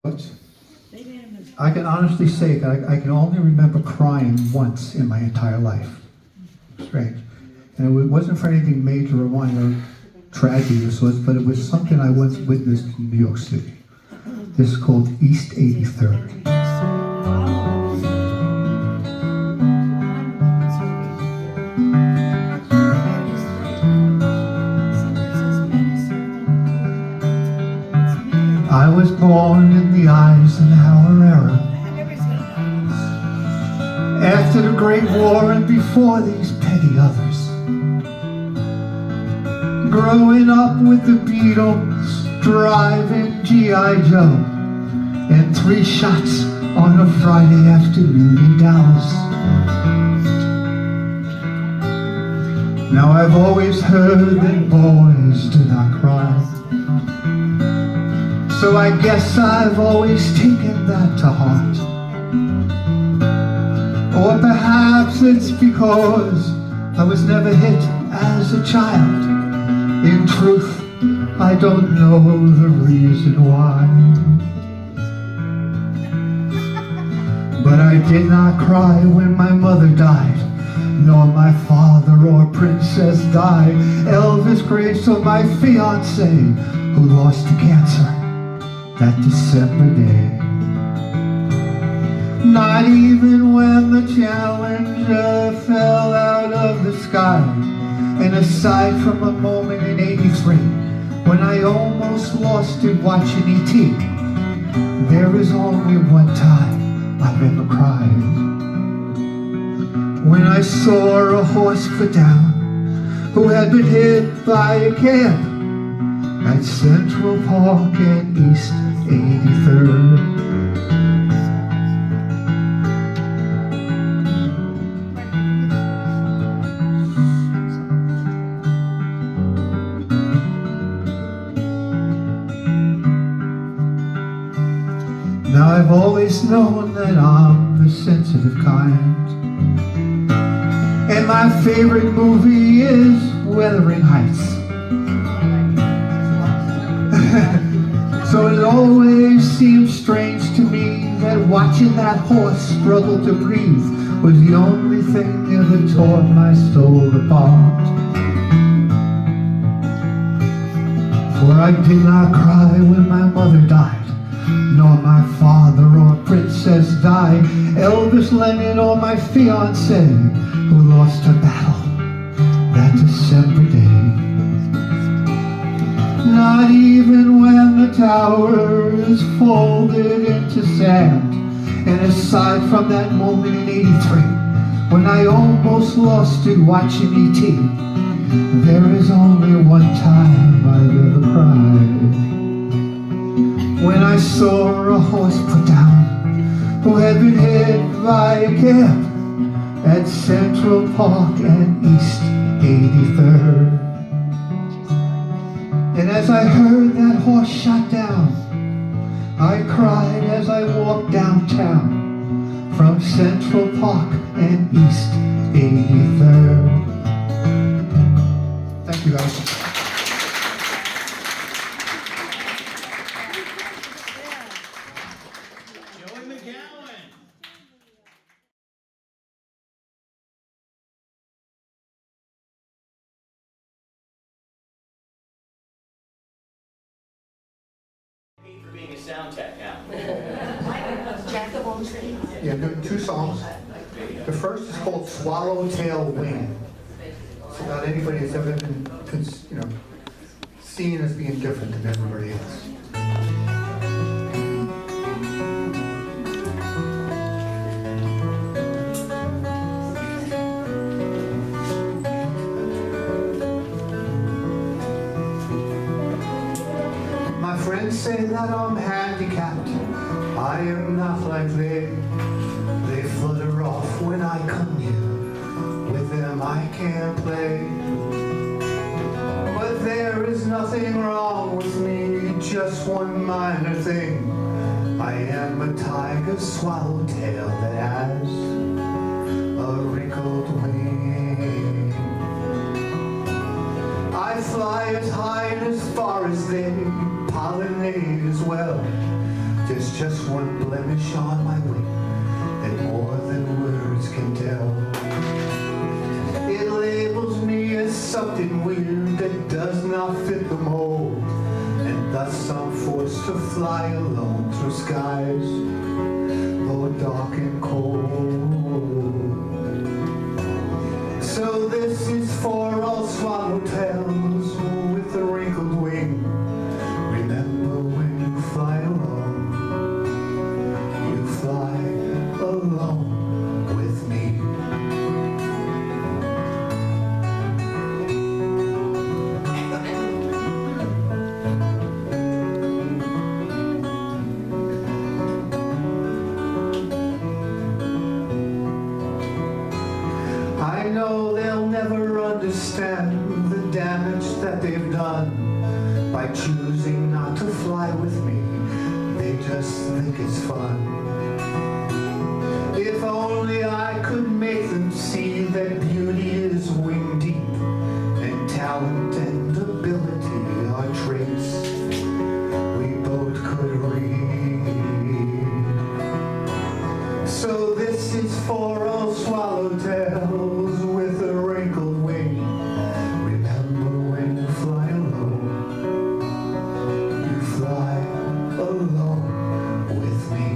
I can honestly say that I can only remember crying once in my entire life. Strange. And it wasn't for anything major or minor tragedy or sorts, but it was something I once witnessed in New York City. This is called East 83rd. I was born in the Eisenhower era. After the Great War and before these petty others. Growing up with the Beatles, driving G.I. Joe, and 3 shots on a Friday afternoon in Dallas. Now I've always heard that boys do not cry. So I guess I've always taken that to heart. Or perhaps it's because I was never hit as a child. In truth, I don't know the reason why. But I did not cry when my mother died, nor my father or Princess Di, Elvis Grace or my fiance who lost to cancer that December day. Not even when the Challenger fell out of the sky. And aside from a moment in 83 when I almost lost it watching E.T., there is only one time I've ever cried. When I saw a horse put down who had been hit by a cab at Central Park and East 83rd. Now I've always known that I'm the sensitive kind, and my favorite movie is Wuthering Heights. So it always seemed strange to me that watching that horse struggle to breathe was the only thing that ever tore my soul apart. For I did not cry when my mother died, nor my father or Princess Di, Elvis Lennon or my fiancé who lost her battle that December day. Not even when the tower is folded into sand. And aside from that moment in 83 when I almost lost it watching E.T., there is only one time I've ever cried. When I saw a horse put down who had been hit by a cab at Central Park and East 83rd. And as I heard that horse shot down, I cried as I walked downtown from Central Park and East 83rd. Thank you guys. McGowan. For being a sound tech now. Jack of all trades. Yeah, I'm doing 2 songs. The first is called Swallowtail Wing. It's about anybody that's ever been, seen as being different than everybody else. My friends say that I'm handicapped. I am not like they. They flutter off when I come near. With them I can't play. But there is nothing wrong with me, just one minor thing. I am a tiger swallowtail that has a wrinkled wing. I fly as high and as far as they, pollinate as well, to There's just one blemish on my wing that more than words can tell. It labels me as something weird that does not fit the mold, and thus I'm forced to fly alone through skies though dark and cold. So this is for all swallowtails with a wrinkled wing. Remember when you fly alone, you fly alone with me. I know they'll never understand the damage that they've done by choosing not to fly with me. They just think it's fun. If only I could make them see that beauty is wing deep, and talent and ability are traits we both could read. So this is for all swallowtails with a wrinkled wing. Remember when you fly alone, you fly alone with me.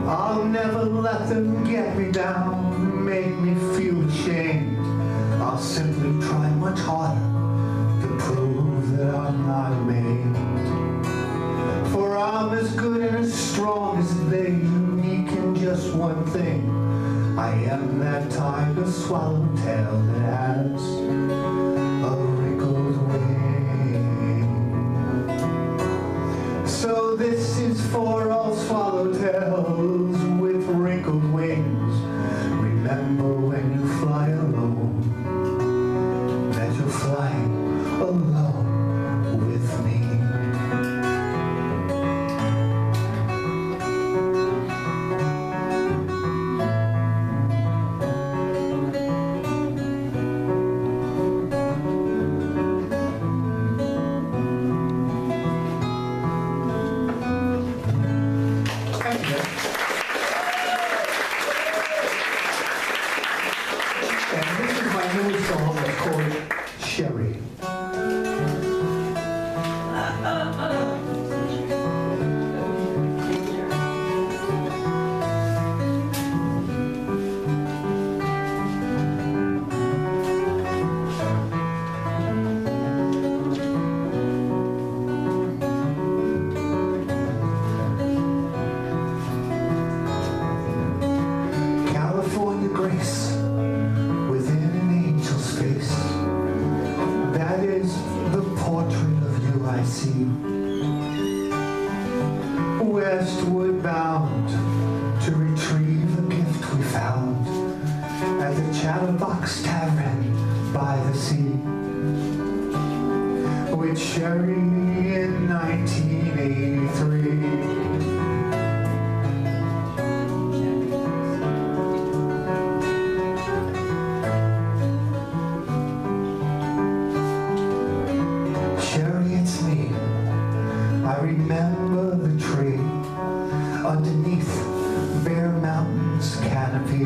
I'll never let them get me down, make me feel ashamed. I'll simply try much harder to prove that I'm not maimed. For I'm as good and as strong as they, unique in just one thing. I am that tiger swallowtail that has a wrinkled wing. So this is for all swallowtails with wrinkled wings. Remember when you fly alone, that you're flying alone with me. And this is my new song, it's called Sherry. California grace within an angel's face. That is the portrait of you I see. Westward bound to retrieve a gift we found at the Chatterbox Tavern by the sea. With Sherry in 1983. I remember the tree underneath Bear Mountain's canopy,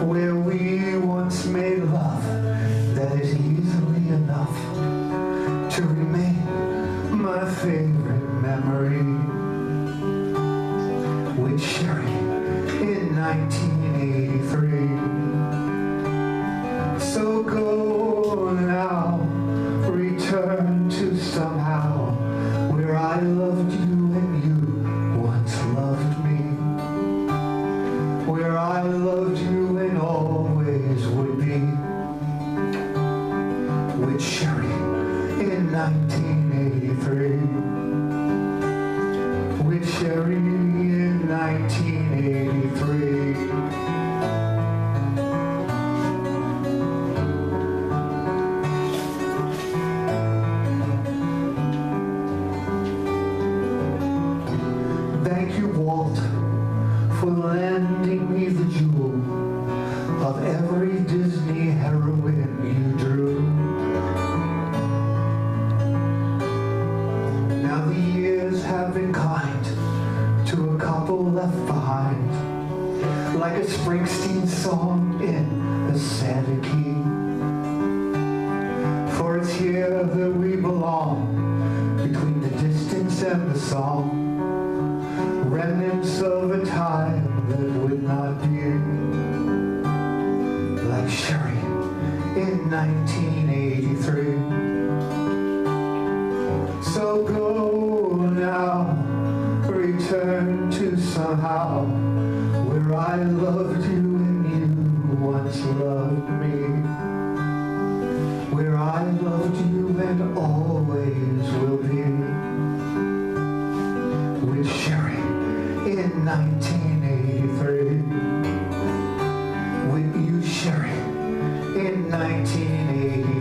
where we once made love that is easily enough to remain my favorite memory. With Sherry in 1983. So go now, return to somehow where I loved you and you once loved me, where I loved you and always would be. With Sherry in 1983. With Sherry in 1983. Springsteen's song in a sadder key. For it's here that we belong, between the distance and the song, remnants of a time that would not be, like Sherry in 1983. So go now, return to somehow where I loved you and you once loved me, where I loved you and always will be, with Sherry in 1983, with you, Sherry, in 1983.